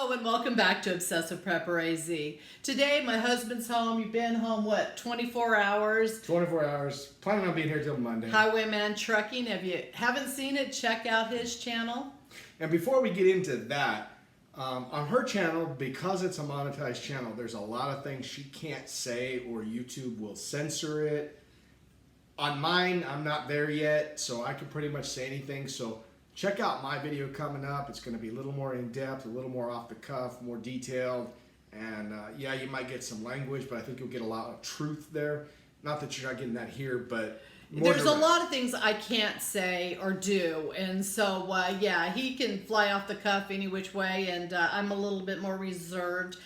Hello and welcome back to Obsessive Preparedness. Today my husband's home. You've been home, what, 24 hours? 24 hours. Planning on being here till Monday. Highwayman Trucking. If you haven't seen it, check out his channel. And before we get into that, on her channel, because it's a monetized channel, there's a lot of things she can't say or YouTube will censor it. On mine, I'm not there yet, so I can pretty much say anything. So check out my video coming up. It's going to be a little more in-depth, a little more off the cuff, more detailed. And yeah, you might get some language, but I think you'll get a lot of truth there. Not that you're not getting that here, but there's a lot of things I can't say or do. And so, yeah, he can fly off the cuff any which way, and I'm a little bit more reserved.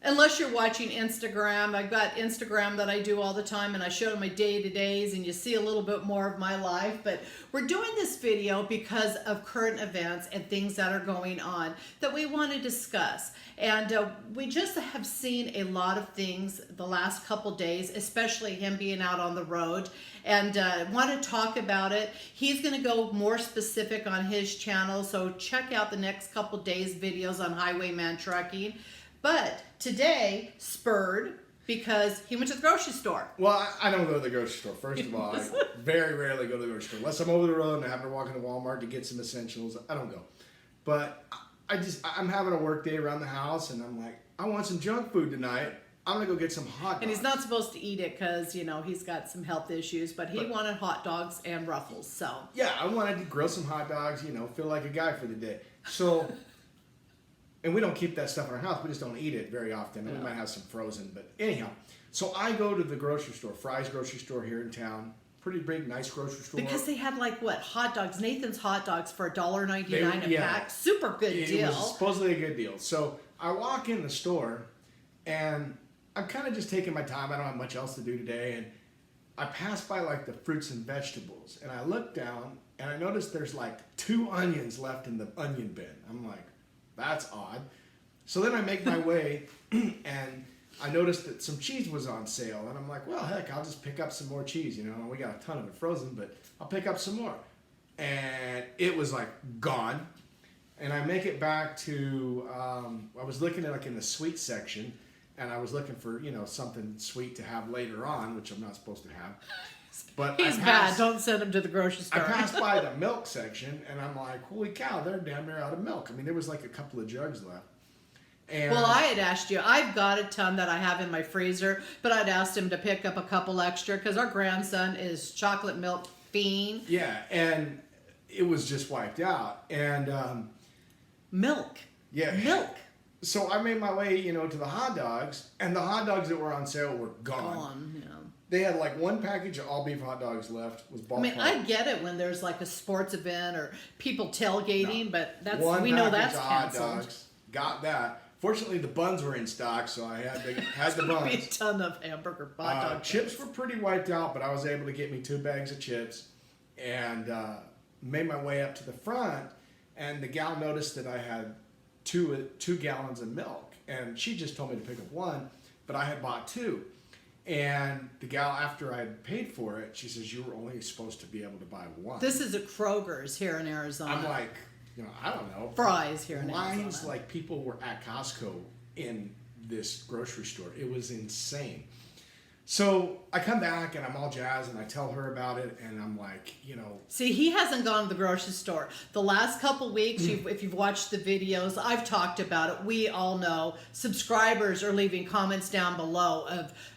Unless you're watching Instagram. I've got Instagram that I do all the time, and I show my day-to-days, and you see a little bit more of my life. But we're doing this video because of current events and things that are going on that we want to discuss. And we just have seen a lot of things the last couple days, especially him being out on the road, and want to talk about it. He's going to go more specific on his channel, so check out the next couple days videos on Highwayman Trucking. But today spurred because he went to the grocery store. Well, I don't go to the grocery store. First of all, I very rarely go to the grocery store. Unless I'm over the road and I happen to walk into Walmart to get some essentials, I don't go. But I'm having a work day around the house, and I'm like, I want some junk food tonight. I'm going to go get some hot dogs. And he's not supposed to eat it because, you know, he's got some health issues, but he wanted hot dogs and Ruffles, so. Yeah, I wanted to grill some hot dogs, you know, feel like a guy for the day. So, and we don't keep that stuff in our house. We just don't eat it very often. We might have some frozen, but anyhow. So I go to the grocery store, Fry's grocery store here in town. Pretty big, nice grocery store. Because they had like, what, hot dogs, Nathan's hot dogs for $1.99 a pack. Super good deal. It was supposedly a good deal. So I walk in the store, and I'm kind of just taking my time. I don't have much else to do today. And I pass by like the fruits and vegetables, and I look down, and I notice there's like 2 onions left in the onion bin. I'm like, that's odd. So then I make my way, and I noticed that some cheese was on sale. And I'm like, well, heck, I'll just pick up some more cheese. You know, we got a ton of it frozen, but I'll pick up some more. And it was like gone. And I make it back to, I was looking at like in the sweet section, and I was looking for, you know, something sweet to have later on, which I'm not supposed to have. But he's bad. Don't send him to the grocery store. I passed by the milk section, and I'm like, holy cow, they're damn near out of milk. I mean, there was like a couple of jugs left. And well, I had asked you. I've got a ton that I have in my freezer, but I'd asked him to pick up a couple extra because our grandson is chocolate milk fiend. Yeah, and it was just wiped out. And milk. Yeah. Milk. So I made my way, you know, to the hot dogs, and the hot dogs that were on sale were gone. Gone, yeah. They had like 1 package of all beef hot dogs left. Was ballpark. I mean, I get it when there's like a sports event or people tailgating, but that's we know that's hot canceled. Dogs, got that. Fortunately, the buns were in stock, so I had the buns. Be a ton of hamburger hot dog. Chips were pretty wiped out, but I was able to get me 2 bags of chips, and made my way up to the front. And the gal noticed that I had two gallons of milk, and she just told me to pick up 1, but I had bought 2. And the gal, after I had paid for it, she says, you were only supposed to be able to buy 1. This is at Kroger's here in Arizona. I'm like, you know, I don't know. Fry's here in Lines Arizona. like people were at Costco in this grocery store. It was insane. So I come back, and I'm all jazzed, and I tell her about it, and I'm like, you know. See, he hasn't gone to the grocery store. The last couple weeks, if you've watched the videos, I've talked about it. We all know subscribers are leaving comments down below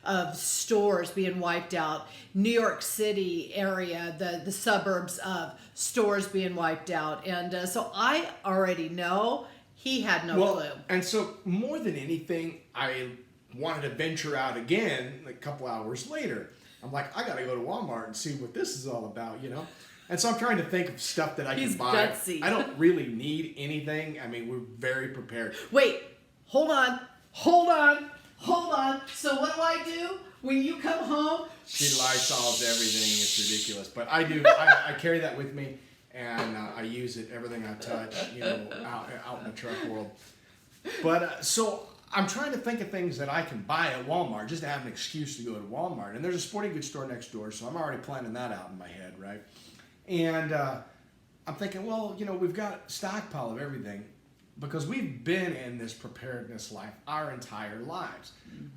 of stores being wiped out. New York City area, the suburbs of stores being wiped out. And so I already know he had no clue. And so more than anything, I wanted to venture out again a couple hours later. I'm like, I got to go to Walmart and see what this is all about, you know? And so I'm trying to think of stuff that I can buy. Gutsy. I don't really need anything. I mean, we're very prepared. Wait, hold on. So what do? When you come home? She Lysols everything. It's ridiculous. But I do. I carry that with me, and I use it, everything I touch, you know, out in the truck world. But so I'm trying to think of things that I can buy at Walmart just to have an excuse to go to Walmart. And there's a sporting goods store next door, so I'm already planning that out in my head, right? And I'm thinking, well, you know, we've got a stockpile of everything. because we've been in this preparedness life our entire lives.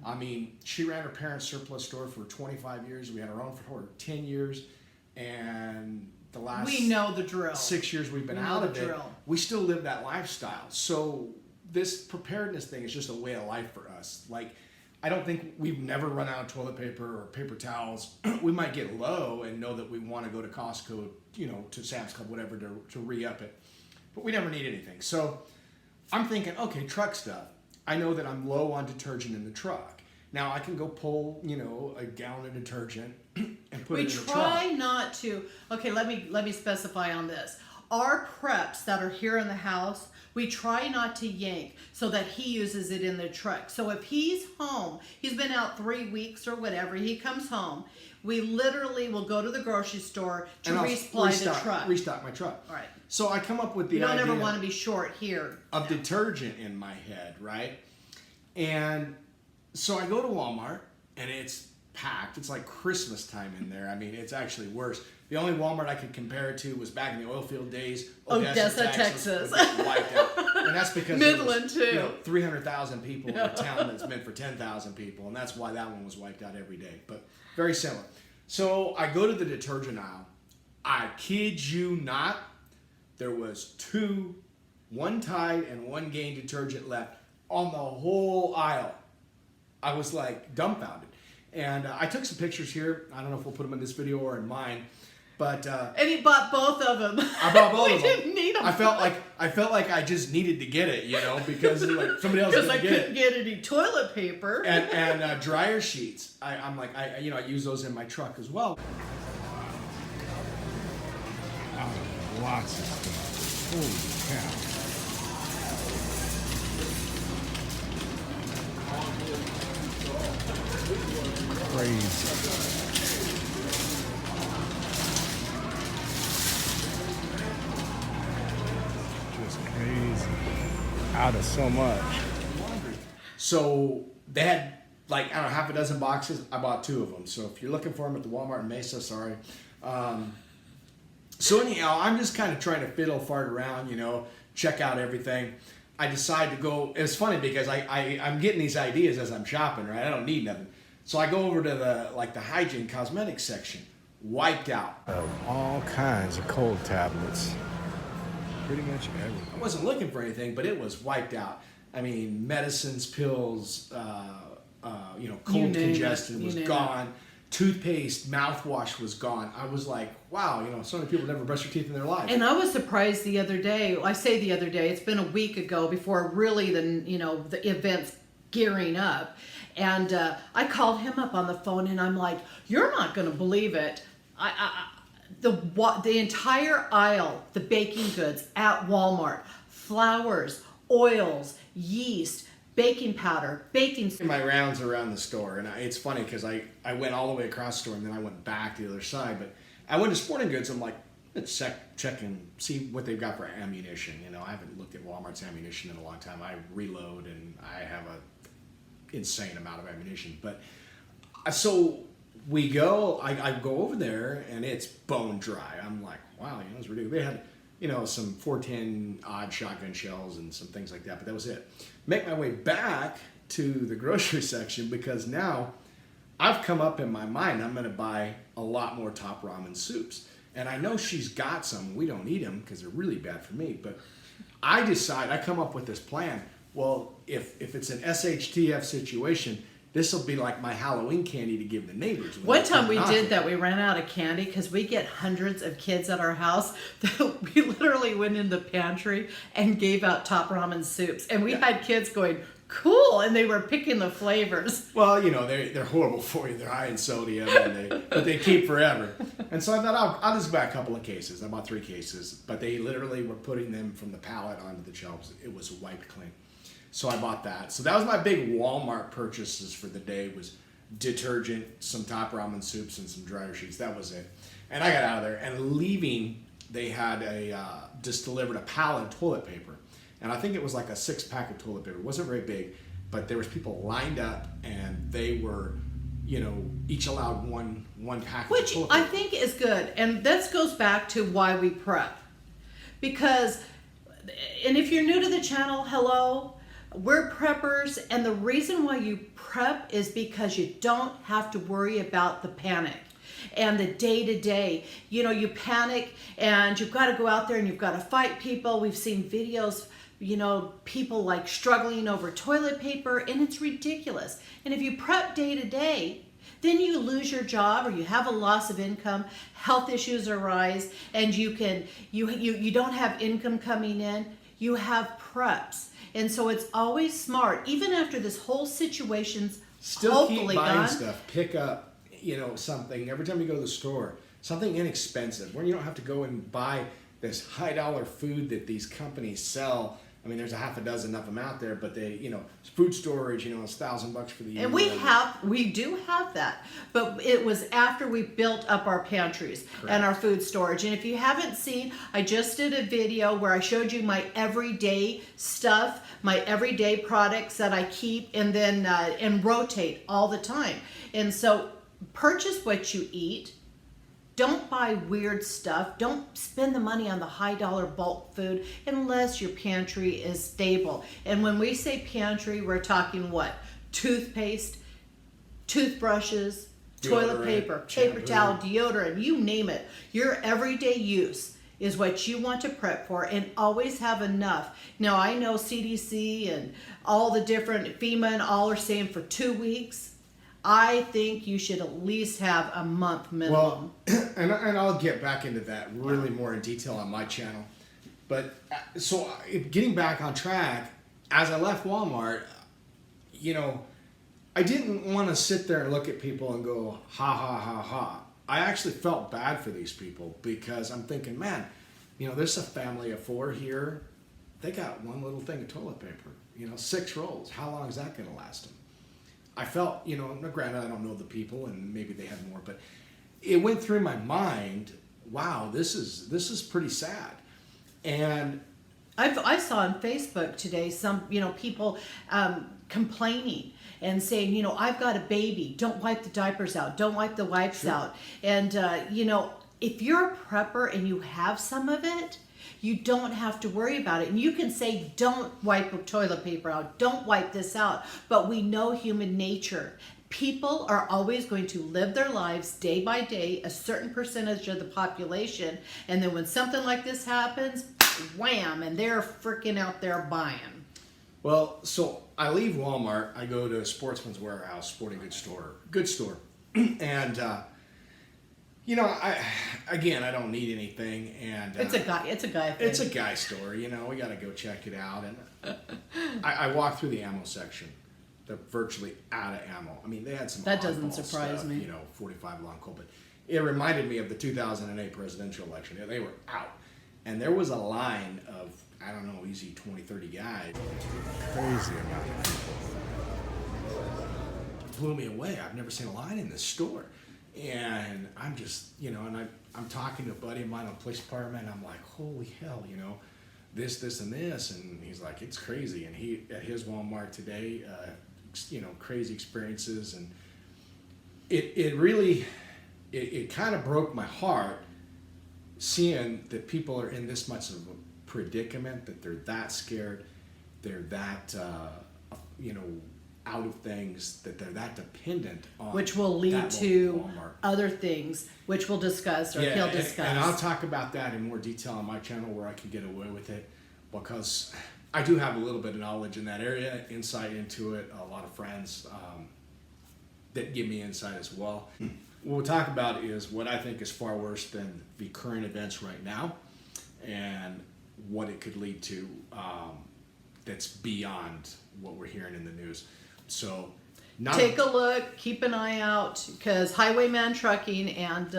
I mean, she ran her parents' surplus store for 25 years. We had our own for 10 years. And the last we know the drill. 6 years we've been out of it, we still live that lifestyle. So this preparedness thing is just a way of life for us. Like, I don't think we've never run out of toilet paper or paper towels. We might get low and know that we want to go to Costco, you know, to Sam's Club, whatever, to re-up it. But we never need anything. So I'm thinking, okay, truck stuff. I know that I'm low on detergent in the truck. Now I can go pull, you know, a gallon of detergent and put it in the truck. We try not to. Okay, let me specify on this. Our preps that are here in the house, we try not to yank so that he uses it in the truck. So if he's home, he's been out 3 weeks or whatever, he comes home, we literally will go to the grocery store to resupply the truck. Restock my truck. All right. So I come up with the idea. You don't ever want to be short here. Of detergent in my head, right? And so I go to Walmart and it's packed. It's like Christmas time in there. I mean, it's actually worse. The only Walmart I could compare it to was back in the oil field days. Odessa, Texas. Wiped out. And that's because Midland, was, too. You know, 300,000 people in a town that's meant for 10,000 people. And that's why that one was wiped out every day. But very similar. So I go to the detergent aisle. I kid you not, there was 2 one Tide and 1 Gain detergent left on the whole aisle. I was like dumbfounded. And I took some pictures here. I don't know if we'll put them in this video or in mine. But and he bought both of them. I bought both of them. We didn't need them. I felt like I just needed to get it, you know, because like somebody else didn't get it. Because I couldn't get any toilet paper. And dryer sheets. I'm like, I use those in my truck as well. Lots of stuff. Holy cow. Crazy. Just crazy. Out of so much. So they had like, I don't know, half a dozen boxes. I bought 2 of them. So if you're looking for them at the Walmart in Mesa, sorry. So anyhow, I'm just kind of trying to fiddle, fart around, you know, check out everything. I decide to go. It's funny because I'm getting these ideas as I'm shopping, right? I don't need nothing. So I go over to the hygiene cosmetics section. Wiped out. Of all kinds of cold tablets. Pretty much everything. I wasn't looking for anything, but it was wiped out. I mean, medicines, pills, cold congestion was gone. Toothpaste, mouthwash was gone. I was like, wow, you know, so many people never brush their teeth in their life. And I was surprised the other day. I say the other day, it's been a week ago before really the event's gearing up. And I called him up on the phone and I'm like, you're not going to believe it. The entire aisle, the baking goods at Walmart, flours, oils, yeast, baking powder, baking soda. My rounds around the store, and it's funny because I went all the way across the store and then I went back to the other side. But I went to Sporting Goods. I'm like, let's check and see what they've got for ammunition. You know, I haven't looked at Walmart's ammunition in a long time. I reload and I have a insane amount of ammunition. But so we go. I go over there and it's bone dry. I'm like, wow, you know, it's ridiculous. They had, you know, some 410 odd shotgun shells and some things like that, but that was it. Make my way back to the grocery section because now I've come up in my mind I'm going to buy a lot more Top Ramen soups. And I know she's got some. We don't eat them because they're really bad for me. But I come up with this plan. Well, if it's an SHTF situation, this will be like my Halloween candy to give the neighbors. One time we did that. We ran out of candy because we get hundreds of kids at our house. That we literally went in the pantry and gave out Top Ramen soups. And we had kids going, cool, and they were picking the flavors. Well, you know, they're horrible for you. They're high in sodium, but they keep forever. And so I thought, I'll just buy a couple of cases. I bought 3 cases. But they literally were putting them from the pallet onto the shelves. It was wiped clean. So I bought that. So that was my big Walmart purchases for the day, was detergent, some Top Ramen soups, and some dryer sheets. That was it. And I got out of there. And leaving, they had just delivered a pallet of toilet paper. And I think it was like a 6-pack of toilet paper. It wasn't very big, but there was people lined up, and they were, you know, each allowed one pack Which of toilet paper. I think is good. And this goes back to why we prep. Because and if you're new to the channel, hello. We're preppers, and the reason why you prep is because you don't have to worry about the panic and the day-to-day. You know, you panic and you've got to go out there and you've got to fight people. We've seen videos, you know, people like struggling over toilet paper, and it's ridiculous. And if you prep day-to-day, then you lose your job or you have a loss of income, health issues arise, and you don't have income coming in. You have preps. And so it's always smart, even after this whole situation's Still hopefully keep buying gone. stuff. Pick up, you know, something every time you go to the store, something inexpensive, where you don't have to go and buy this high dollar food that these companies sell. I mean, there's a half a dozen of them out there, but they, you know, food storage, you know, it's $1,000 for the year. And we do have that, but it was after we built up our pantries. Correct. And our food storage. And if you haven't seen, I just did a video where I showed you my everyday stuff, my everyday products that I keep and then and rotate all the time. And so purchase what you eat. Don't buy weird stuff. Don't spend the money on the high dollar bulk food unless your pantry is stable. And when we say pantry, we're talking what? Toothpaste, toothbrushes, toilet Deodorant, paper, paper shampoo. towel, deodorant, you name it. Your everyday use is what you want to prep for, and always have enough. Now, I know CDC and all the different FEMA and all are saying for 2 weeks. I think you should at least have a month minimum. Well, and I'll get back into that really more in detail on my channel. But so getting back on track, as I left Walmart, you know, I didn't want to sit there and look at people and go, ha, ha, ha, ha. I actually felt bad for these people because I'm thinking, man, you know, there's a family of 4 here. They got one little thing of toilet paper, you know, 6 rolls. How long is that going to last them? I felt, you know, granted, I don't know the people and maybe they had more, but it went through my mind, wow, this is pretty sad. And I saw on Facebook today some, you know, people complaining and saying, you know, I've got a baby, don't wipe the diapers out, don't wipe the wipes out. And, you know, if you're a prepper and you have some of it, you don't have to worry about it. And you can say, don't wipe toilet paper out, don't wipe this out. But we know human nature. People are always going to live their lives day by day, a certain percentage of the population. And then when something like this happens, wham, and they're freaking out there buying. well, so I leave Walmart, I go to Sportsman's Warehouse, sporting goods store, good store. And, you know, I don't need anything, and It's a guy thing. it's a guy store. You know, we got to go check it out. And I walked through the ammo section. They're virtually out of ammo. I mean, they had some. That doesn't oddball surprise stuff, me. You know, 45 long Colt, but it reminded me of the 2008 presidential election. They were out, and there was a line of, I don't know, easy 20, 30 guys. Crazy amount of people. Blew me away. I've never seen a line in this store. And I'm just, you know, and I'm talking to a buddy of mine on the police department, and I'm like, holy hell, you know, this, and this. And he's like, it's crazy. And he, at his Walmart today, you know, crazy experiences. And it really, it kind of broke my heart seeing that people are in this much of a predicament, that they're that scared, they're that, you know, out of things, that they're that dependent on, which will lead that to local Walmart. other things, which we'll discuss or he'll discuss. And I'll talk about that in more detail on my channel where I can get away with it, because I do have a little bit of knowledge in that area, insight into it, a lot of friends that give me insight as well. What we'll talk about is what I think is far worse than the current events right now, and what it could lead to that's beyond what we're hearing in the news. So take a look, keep an eye out, because Highwayman Trucking, and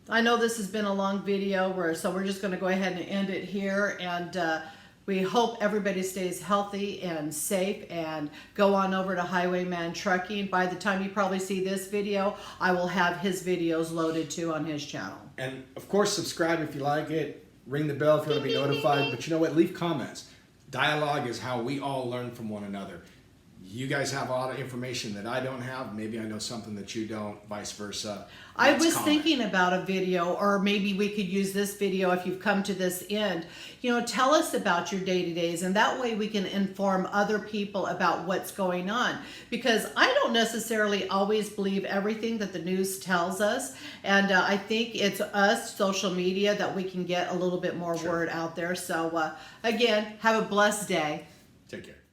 I know this has been a long video, so we're just going to go ahead and end it here, and we hope everybody stays healthy and safe, and go on over to Highwayman Trucking. By the time you probably see this video, I will have his videos loaded too on his channel. And of course, subscribe if you like it, ring the bell if you want to be notified, but you know what, leave comments. Dialogue is how we all learn from one another. you guys have a lot of information that I don't have. Maybe I know something that you don't, vice versa. I Let's was comment. thinking about a video, or maybe we could use this video if you've come to this end. You know, tell us about your day-to-days, and that way we can inform other people about what's going on. Because I don't necessarily always believe everything that the news tells us, and I think it's us, social media, that we can get a little bit more word out there. So again, have a blessed day. Take care.